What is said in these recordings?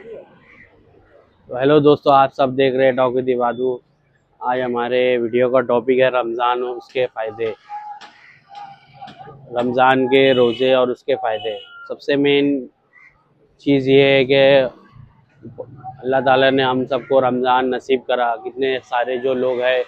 तो हेलो दोस्तों, आप सब देख रहे हैं टॉक विद दिवादू। आज हमारे वीडियो का टॉपिक है रमज़ान और उसके फ़ायदे। रमज़ान के रोज़े और उसके फ़ायदे। सबसे मेन चीज़ ये है कि अल्लाह ताला ने हम सबको रमज़ान नसीब करा। कितने सारे जो लोग हैं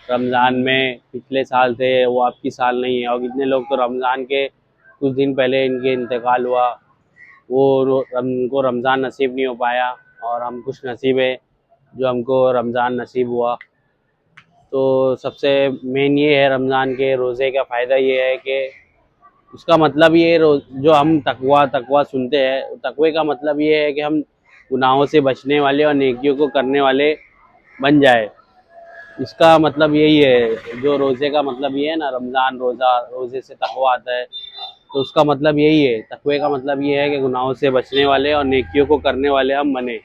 रमज़ान में पिछले साल थे, वो आपकी साल नहीं है, और कितने लोग तो रमज़ान के कुछ दिन पहले इनके इंतकाल हुआ, वो उनको रमज़ान नसीब नहीं हो पाया। और हम खुश नसीब है जो हमको रमज़ान नसीब हुआ। तो सबसे मेन ये है रमज़ान के रोज़े का फ़ायदा ये है कि उसका मतलब ये जो हम तकवा तकवा सुनते हैं, तकवे का मतलब ये है कि हम गुनाहों से बचने वाले और नेकियों को करने वाले बन जाए। इसका मतलब यही है, जो रोज़े का मतलब ये है ना, रमज़ान रोज़ा, रोज़े से तकवा आता है, तो उसका मतलब यही है। तकवे का मतलब ये है कि गुनाहों से बचने वाले और नेकियों को करने वाले हम बने।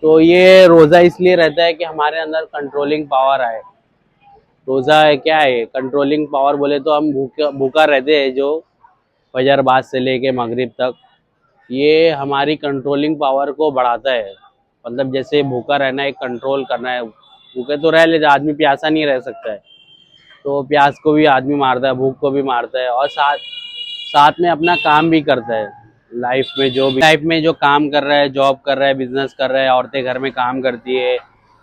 तो ये रोज़ा इसलिए रहता है कि हमारे अंदर कंट्रोलिंग पावर आए। रोज़ा है क्या है, कंट्रोलिंग पावर बोले तो हम भूखा भूखा रहते हैं जो फजर बाद से लेके मगरिब तक, ये हमारी कंट्रोलिंग पावर को बढ़ाता है। मतलब जैसे भूखा रहना है, कंट्रोल करना है। भूखे तो रह लेते, आदमी प्यासा नहीं रह सकता है, तो प्यास को भी आदमी मारता है, भूख को भी मारता है, और साथ साथ में अपना काम भी करता है। लाइफ में जो काम कर रहा है, जॉब कर रहा है, बिजनेस कर रहा है, औरतें घर में काम करती है,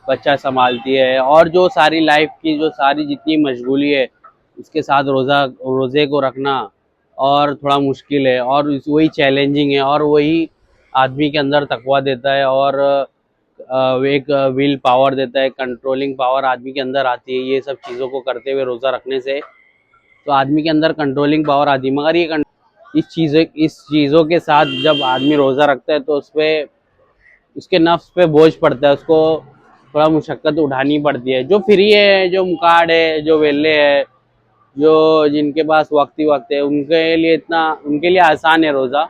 बच्चा संभालती है, और जो सारी लाइफ की जो सारी जितनी मशगूली है, उसके साथ रोज़े को रखना और थोड़ा मुश्किल है, और वही चैलेंजिंग है, और वही आदमी के अंदर तकवा देता है, और एक विल पावर देता है, कंट्रोलिंग पावर आदमी के अंदर आती है। ये सब चीज़ों को करते हुए रोज़ा रखने से तो आदमी के अंदर कंट्रोलिंग पावर आती है। मगर इस चीज़ों के साथ जब आदमी रोज़ा रखता है तो उस पर उसके नफ्स पे बोझ पड़ता है, उसको थोड़ा मुशक्क़त उठानी पड़ती है। जो फ्री है, जो मुकाड है, जो वेले है, जो जिनके पास वक्त ही वक्त है, उनके लिए आसान है रोज़ा।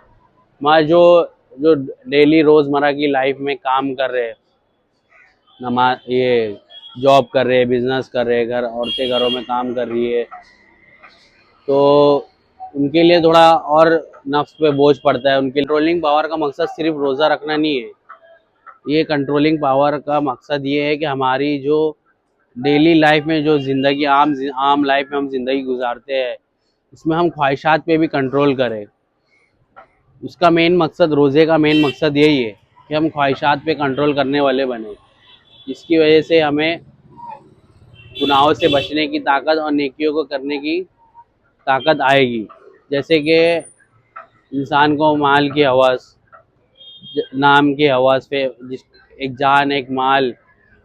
मगर जो जो डेली रोज़मर्रा की लाइफ में काम कर रहे हैं, नमाज ये जॉब कर रहे हैं, बिजनेस कर रहे हैं, औरतें घरों में काम कर रही है, तो उनके लिए थोड़ा और नफ्स पे बोझ पड़ता है। उनके कंट्रोलिंग पावर का मकसद सिर्फ रोज़ा रखना नहीं है। ये कंट्रोलिंग पावर का मकसद ये है कि हमारी जो डेली लाइफ में जो ज़िंदगी आम लाइफ में हम ज़िंदगी गुजारते हैं, उसमें हम ख्वाहिशात पे भी कंट्रोल करें। उसका मेन मकसद, रोज़े का मेन मकसद यही है कि हम ख्वाहिशात पे कंट्रोल करने वाले बने, जिसकी वजह से हमें गुनाहों से बचने की ताकत और नेकियों को करने की ताकत आएगी। जैसे कि इंसान को माल की हवस, नाम की हवस पे, जिस एक जान, एक माल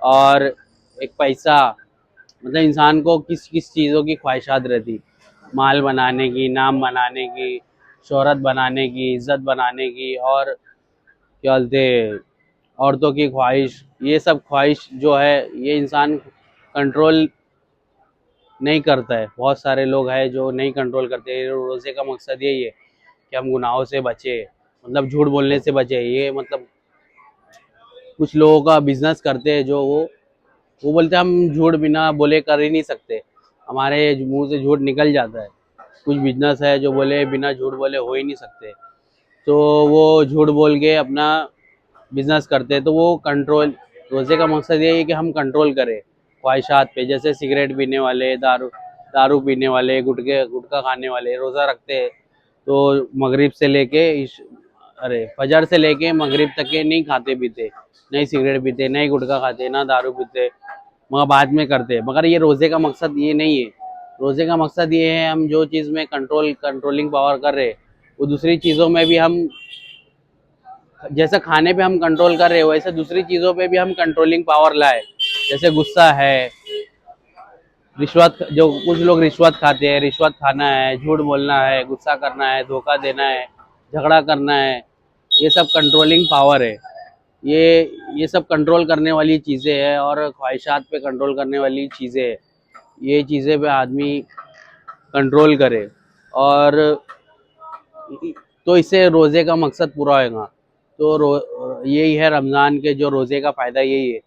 और एक पैसा, मतलब इंसान को किस किस चीज़ों की ख्वाहिशात रहती, माल बनाने की, नाम बनाने की, शोहरत बनाने की, इज़्ज़त बनाने की, और क्या बोलते, औरतों की ख्वाहिश। ये सब ख्वाहिश जो है, ये इंसान कंट्रोल नहीं करता है। बहुत सारे लोग हैं जो नहीं कंट्रोल करते। रोज़े का मकसद यही है कि हम गुनाहों से बचे, मतलब झूठ बोलने से बचे। ये मतलब कुछ लोगों का बिजनेस करते हैं जो वो बोलते हैं हम झूठ बिना बोले कर ही नहीं सकते, हमारे मुंह से झूठ निकल जाता है। कुछ बिजनेस है जो बोले बिना झूठ बोले हो ही नहीं सकते, तो वो झूठ बोल के अपना बिजनेस करते हैं। तो वो कंट्रोल, रोज़े का मकसद यही है कि हम कंट्रोल करें ख्वाहिशात पे। जैसे सिगरेट पीने वाले, दारू दारू पीने वाले, गुटखा खाने वाले रोज़ा रखते हैं, तो मगरिब से लेके फजर से लेके मगरिब तक के नहीं खाते पीते, नहीं सिगरेट पीते, नहीं गुटखा खाते, ना दारू पीते, मगर बाद में करते हैं। मगर ये रोज़े का मकसद ये नहीं है। रोज़े का मकसद ये है, हम जो चीज़ में कंट्रोलिंग पावर कर रहे हैं, वो दूसरी चीज़ों में भी हम, जैसे खाने पे हम कंट्रोल कर रहे हो, वैसे दूसरी चीज़ों पे भी हम कंट्रोलिंग पावर लाए। जैसे गुस्सा है, रिश्वत, जो कुछ लोग रिश्वत खाते हैं, रिश्वत खाना है, झूठ बोलना है, गुस्सा करना है, धोखा देना है, झगड़ा करना है, ये सब कंट्रोलिंग पावर है। ये ये सब कंट्रोल करने वाली चीज़ें हैं, और ख्वाहिशात पे कंट्रोल करने वाली चीज़ें हैं। ये चीज़ें पे आदमी कंट्रोल करे, और तो इससे रोज़े का मकसद पूरा होगा। तो यही है रमज़ान के जो रोज़े का फ़ायदा, यही है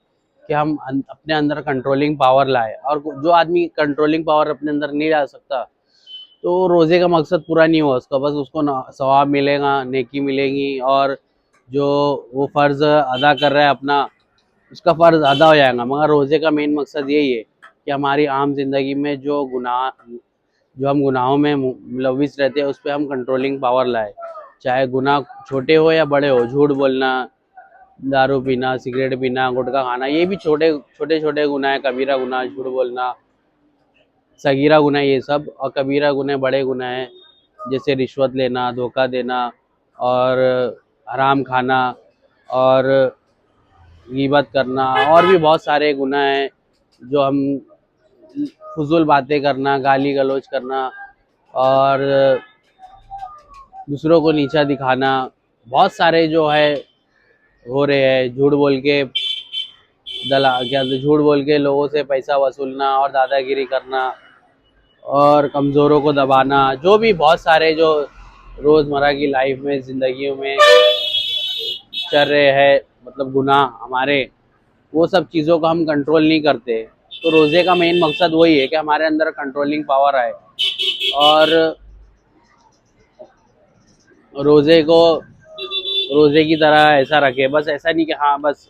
कि हम अपने अंदर कंट्रोलिंग पावर लाए। और जो आदमी कंट्रोलिंग पावर अपने अंदर नहीं ला सकता, तो रोज़े का मकसद पूरा नहीं हुआ उसका। बस उसको सवाब मिलेगा, नेकी मिलेगी, और जो वो फ़र्ज़ अदा कर रहा है अपना, उसका फ़र्ज़ अदा हो जाएगा। मगर रोज़े का मेन मकसद यही है कि हमारी आम ज़िंदगी में जो हम गुनाहों में मुलविस रहते हैं, उस पे हम कंट्रोलिंग पावर लाए। चाहे गुनाह छोटे हो या बड़े हो, झूठ बोलना, दारू पीना, सिगरेट पीना, गुटखा खाना, ये भी छोटे छोटे छोटे गुनाह है। कबीरा गुनाह झूठ बोलना, सगीरा गुनाह ये सब, और कबीरा गुनाह बड़े गुनाह हैं, जैसे रिश्वत लेना, धोखा देना, और हराम खाना, और गीबत करना, और भी बहुत सारे गुनाह हैं जो हम, फजूल बातें करना, गाली गलौज करना, और दूसरों को नीचा दिखाना, बहुत सारे जो है हो रहे हैं। झूठ बोल के झूठ बोल के लोगों से पैसा वसूलना और दादागिरी करना और कमज़ोरों को दबाना, जो भी बहुत सारे जो रोज़मर्रा की लाइफ में ज़िंदगियों में चल रहे हैं, मतलब गुनाह हमारे, वो सब चीज़ों को हम कंट्रोल नहीं करते। तो रोज़े का मेन मकसद वही है कि हमारे अंदर कंट्रोलिंग पावर आए, और रोज़े को रोज़े की तरह ऐसा रखे। बस ऐसा नहीं कि हाँ बस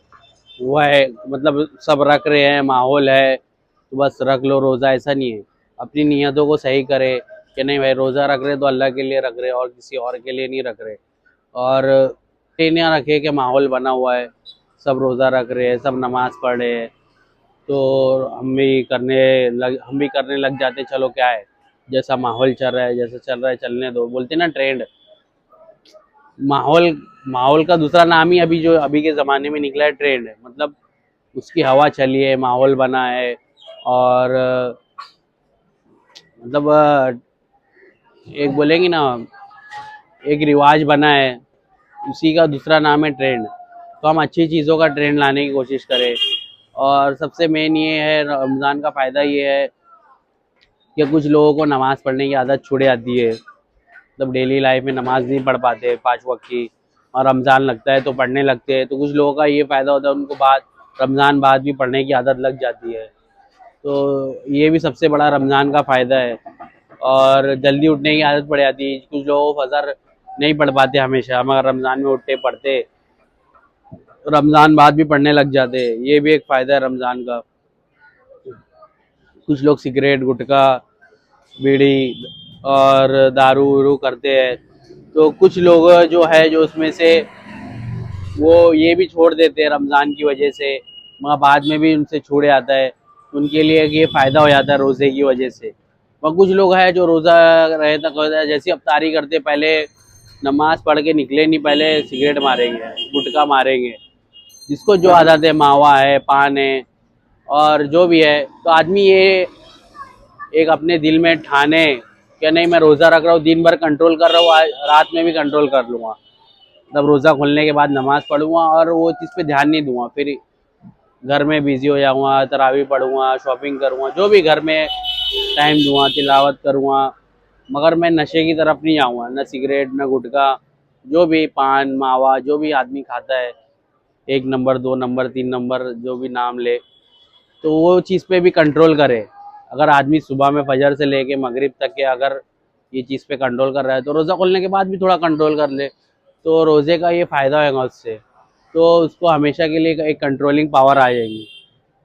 वो है, मतलब सब रख रहे हैं, माहौल है तो बस रख लो रोज़ा, ऐसा नहीं है। अपनी नीयतों को सही करे कि नहीं भाई, रोज़ा रख रहे तो अल्लाह के लिए रख रहे और किसी और के लिए नहीं रख रहे। और टेनिया रखे कि माहौल बना हुआ है, सब रोज़ा रख रहे हैं, सब नमाज़ पढ़ रहे हैं, तो हम भी करने लग जाते, चलो क्या है, जैसा माहौल चल रहा है, जैसा चल रहा है चलने दो, बोलते ना ट्रेंड। माहौल माहौल का दूसरा नाम ही अभी जो अभी के ज़माने में निकला है, ट्रेंड है। मतलब उसकी हवा चली है, माहौल बना है, और मतलब एक बोलेंगे ना, एक रिवाज बना है, उसी का दूसरा नाम है ट्रेंड। तो हम अच्छी चीज़ों का ट्रेंड लाने की कोशिश करें। और सबसे मेन ये है, रमज़ान का फ़ायदा ये है कि कुछ लोगों को नमाज़ पढ़ने की आदत छूट जाती है, मतलब डेली लाइफ में नमाज नहीं पढ़ पाते 5 वक्त की, और रमज़ान लगता है तो पढ़ने लगते हैं। तो कुछ लोगों का ये फ़ायदा होता है, उनको रमज़ान बाद भी पढ़ने की आदत लग जाती है। तो ये भी सबसे बड़ा रमज़ान का फ़ायदा है। और जल्दी उठने की आदत पड़ जाती है। कुछ लोग फजर नहीं पढ़ पाते हमेशा, मगर रमज़ान में उठते पढ़ते, रमज़ान बाद भी पढ़ने लग जाते। ये भी एक फ़ायदा है रमज़ान का। कुछ लोग सिगरेट, गुटखा, बीड़ी और दारू उरू करते हैं, तो कुछ लोग जो है जो उसमें से वो ये भी छोड़ देते हैं रमज़ान की वजह से, मगर बाद में भी उनसे छूट जाता है। उनके लिए ये फ़ायदा हो जाता है रोज़े की वजह से। और कुछ लोग हैं जो रोज़ा रहे तक होता है, जैसे अफ्तारी करते पहले नमाज पढ़ के निकले नहीं, पहले सिगरेट मारेंगे, गुटखा मारेंगे, जिसको जो आदत है, मावा है, पान है, और जो भी है। तो आदमी ये एक अपने दिल में ठाने कि नहीं मैं रोज़ा रख रहा हूँ, दिन भर कंट्रोल कर रहा हूँ, आज रात में भी कंट्रोल कर लूँगा, तब रोज़ा खोलने के बाद नमाज़ पढ़ूँगा और वो चीज़ पे ध्यान नहीं दूँगा, फिर घर में बिज़ी हो जाऊँगा, तरावी पढ़ूँगा, शॉपिंग करूँगा, जो भी घर में टाइम दूँगा, तिलावत करूँगा, मगर मैं नशे की तरफ नहीं जाऊँगा, न सिगरेट, न गुटखा, जो भी पान, मावा, जो भी आदमी खाता है, 1 नंबर, 2 नंबर, 3 नंबर, जो भी नाम ले, तो वो चीज़ पे भी कंट्रोल करे। अगर आदमी सुबह में फजर से लेके मगरिब तक के अगर ये चीज़ पे कंट्रोल कर रहा है, तो रोज़ा खोलने के बाद भी थोड़ा कंट्रोल कर ले, तो रोज़े का ये फ़ायदा होगा उससे, तो उसको हमेशा के लिए एक कंट्रोलिंग पावर आ जाएगी।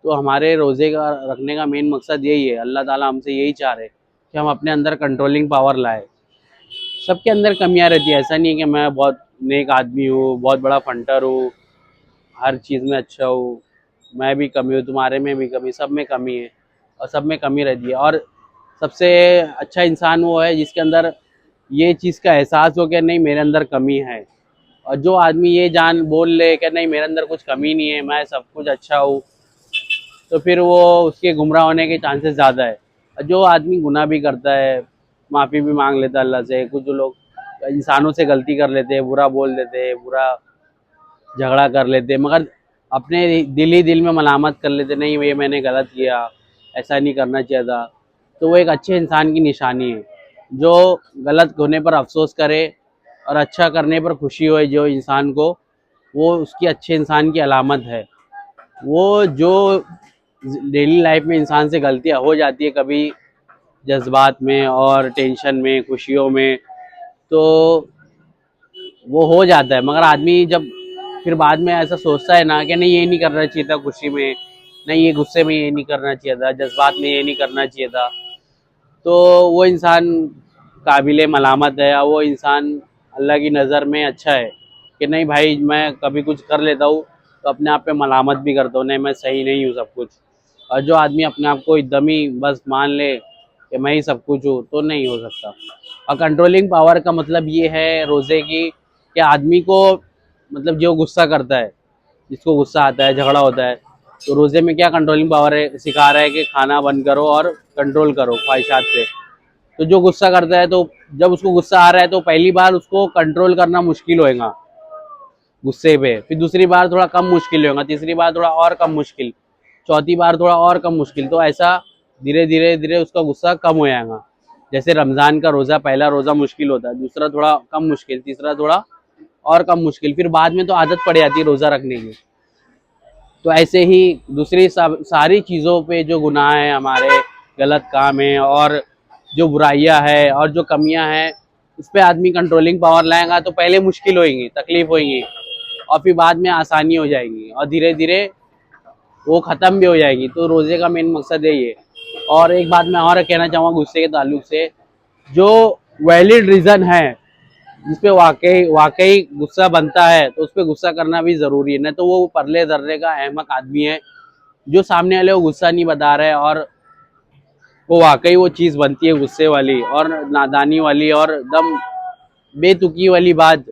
तो हमारे रोज़े का रखने का मेन मकसद यही है, अल्लाह ताला हमसे यही चाह रहे कि हम अपने अंदर कंट्रोलिंग पावर लाए। सबके अंदर कमियां रहती है, ऐसा नहीं है कि मैं बहुत नेक आदमी हूँ, बहुत बड़ा फंटर हूँ, हर चीज़ में अच्छा हूँ। मैं भी कमी हूँ, तुम्हारे में भी कमी, सब में कमी है, और सब में कमी रहती है। और सबसे अच्छा इंसान वो है जिसके अंदर ये चीज़ का एहसास हो कि नहीं मेरे अंदर कमी है। और जो आदमी ये जान बोल ले कि नहीं मेरे अंदर कुछ कमी नहीं है, मैं सब कुछ अच्छा हूँ, तो फिर वो उसके गुमराह होने के चांसेस ज़्यादा है। और जो आदमी गुनाह भी करता है, माफ़ी भी मांग लेता है अल्लाह से, कुछ लोग इंसानों से गलती कर लेते हैं, बुरा बोल देते हैं, बुरा झगड़ा कर लेते हैं, मगर अपने दिल ही दिल में मलामत कर लेते, नहीं ये मैंने गलत किया, ऐसा नहीं करना चाहिए था। तो वो एक अच्छे इंसान की निशानी है, जो गलत होने पर अफसोस करे और अच्छा करने पर खुशी हो, जो इंसान को, वो उसकी अच्छे इंसान की अलामत है। वो जो डेली लाइफ में इंसान से गलतियां हो जाती है, कभी जज्बात में और टेंशन में, खुशियों में, तो वो हो जाता है, मगर आदमी जब फिर बाद में ऐसा सोचता है ना कि नहीं ये नहीं करना चाहिए था खुशी में, नहीं ये गुस्से में ये नहीं करना चाहिए था, जज्बात में ये नहीं करना चाहिए था, तो वो इंसान काबिल मलामत है, या वो इंसान अल्लाह की नज़र में अच्छा है कि नहीं भाई मैं कभी कुछ कर लेता हूँ तो अपने आप पे मलामत भी करता हूँ, नहीं मैं सही नहीं हूँ सब कुछ। और जो आदमी अपने आप को एकदम ही बस मान ले कि मैं ही सब कुछ हूँ, तो नहीं हो सकता। और कंट्रोलिंग पावर का मतलब ये है रोज़े की कि आदमी को मतलब जो गुस्सा करता है, जिसको गुस्सा आता है, झगड़ा होता है, तो रोज़े में क्या कंट्रोलिंग पावर है, सिखा रहा है कि खाना बंद करो और कंट्रोल करो ख्वाहिशात पे। तो जो गुस्सा करता है, तो जब उसको गुस्सा आ रहा है तो पहली बार उसको कंट्रोल करना मुश्किल होएगा गुस्से पे, फिर दूसरी बार थोड़ा कम मुश्किल होगा, तीसरी बार थोड़ा और कम मुश्किल, चौथी बार थोड़ा और कम मुश्किल, तो ऐसा धीरे धीरे धीरे उसका गुस्सा कम हो जाएगा। जैसे रमज़ान का रोज़ा, पहला रोज़ा मुश्किल होता है, दूसरा थोड़ा कम मुश्किल, तीसरा थोड़ा और कम मुश्किल, फिर बाद में तो आदत पड़ जाती है रोज़ा रखने की। तो ऐसे ही दूसरी सारी चीज़ों पे जो गुनाह है हमारे, गलत काम है और जो बुराइयां है और जो कमियां हैं, उस पर आदमी कंट्रोलिंग पावर लाएगा तो पहले मुश्किल होएंगी, तकलीफ होएंगी, और फिर बाद में आसानी हो जाएगी और धीरे धीरे वो ख़त्म भी हो जाएगी। तो रोज़े का मेन मकसद यही है। और एक बात मैं और कहना चाहूँगा गुस्से के ताल्लुक से, जो वैलिड रीज़न है जिस पे वाकई वाकई गुस्सा बनता है, तो उस पर गुस्सा करना भी ज़रूरी है, नहीं तो वो परले दर्रे का अहमक आदमी है जो सामने वाले को गुस्सा नहीं बता रहे, और वो वाकई वो चीज़ बनती है गुस्से वाली और नादानी वाली और दम बेतुकी वाली बात,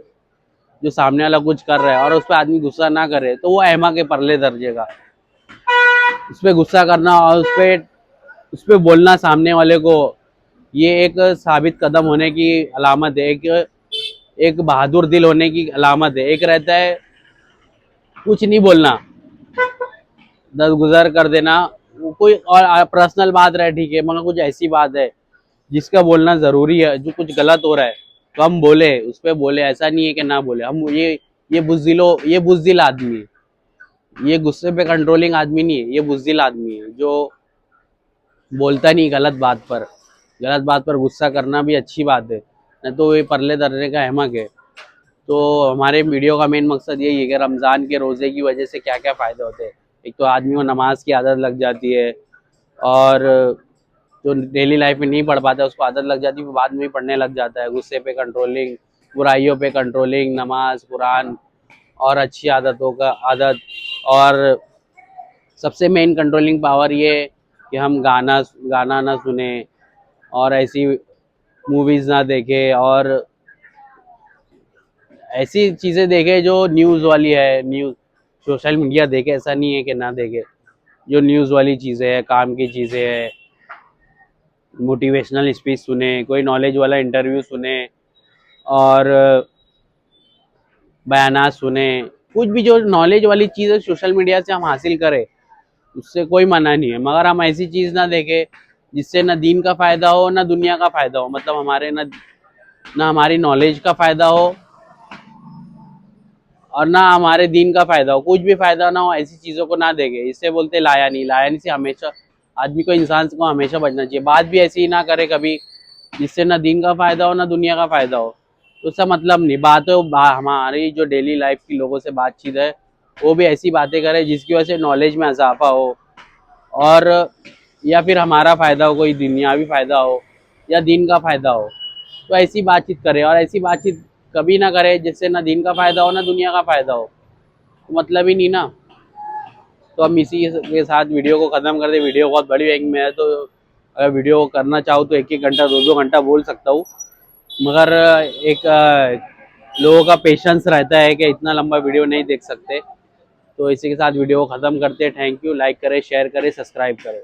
जो सामने वाला कुछ कर रहा है और उस पर आदमी गुस्सा ना करे, तो वो अहमक है परले दर्जे का। उस पर गुस्सा करना और उस पर बोलना सामने वाले को, ये एक साबित कदम होने की अलामत है, एक बहादुर दिल होने की अलामत है। एक रहता है कुछ नहीं बोलना, दरगुजर कर देना, वो कोई और पर्सनल बात रहे ठीक है, मगर कुछ ऐसी बात है जिसका बोलना ज़रूरी है, जो कुछ गलत हो रहा है तो हम बोले, उस पर बोले, ऐसा नहीं है कि ना बोले हम। ये बुज़दिल आदमी है, ये गुस्से पे कंट्रोलिंग आदमी नहीं है, ये बुज़दिल आदमी है जो बोलता नहीं गलत बात पर गुस्सा करना भी अच्छी बात है, नहीं तो ये परले दर्रे का अहमक है। तो हमारे वीडियो का मेन मकसद यही है कि रमज़ान के रोज़े की वजह से क्या क्या फ़ायदे होते हैं। एक तो आदमी को नमाज की आदत लग जाती है, और जो डेली लाइफ में नहीं पढ़ पाता उसको आदत लग जाती है, वो बाद में भी पढ़ने लग जाता है। गुस्से पे कंट्रोलिंग, बुराइयों पे कंट्रोलिंग, नमाज, कुरान और अच्छी आदतों का आदत। और सबसे मेन कंट्रोलिंग पावर ये कि हम गाना ना सुने और ऐसी मूवीज़ ना देखे और ऐसी चीज़ें देखे जो न्यूज़ वाली है, न्यूज़ सोशल मीडिया देखे, ऐसा नहीं है कि ना देखे। जो न्यूज़ वाली चीज़ें हैं, काम की चीज़ें हैं, मोटिवेशनल स्पीच सुने, कोई नॉलेज वाला इंटरव्यू सुने और बयानात सुने, कुछ भी जो नॉलेज वाली चीज़ है सोशल मीडिया से हम हासिल करें, उससे कोई मना नहीं है, मगर हम ऐसी चीज़ ना देखें जिससे ना दीन का फ़ायदा हो ना दुनिया का फ़ायदा हो, मतलब हमारे ना हमारी नॉलेज का फ़ायदा हो और ना हमारे दीन का फ़ायदा हो, कुछ भी फ़ायदा ना हो, ऐसी चीज़ों को ना देखे। इससे बोलते लाया नहीं से हमेशा आदमी को, इंसान को हमेशा बचना चाहिए। बात भी ऐसी ही ना करे कभी जिससे ना दीन का फ़ायदा हो ना दुनिया का फ़ायदा हो, तो उसका मतलब नहीं। हमारी जो डेली लाइफ की लोगों से बातचीत है, वो भी ऐसी बातें करे जिसकी वजह से नॉलेज में इजाफा हो, और या फिर हमारा फ़ायदा हो, कोई दुनियावी फ़ायदा हो या दीन का फ़ायदा हो, तो ऐसी बातचीत करे। और ऐसी बातचीत कभी ना करे जिससे ना दीन का फ़ायदा हो ना दुनिया का फ़ायदा हो, तो मतलब ही नहीं ना। तो हम इसी के साथ वीडियो को ख़त्म कर दे। वीडियो बहुत बड़ी है, मैं तो अगर वीडियो करना चाहूँ तो 1-1 घंटा 2-2 घंटा बोल सकता हूँ, मगर एक लोगों का पेशेंस रहता है कि इतना लंबा वीडियो नहीं देख सकते। तो इसी के साथ वीडियो को ख़त्म करते हैं। Thank you. लाइक करें, शेयर करें, सब्सक्राइब करें।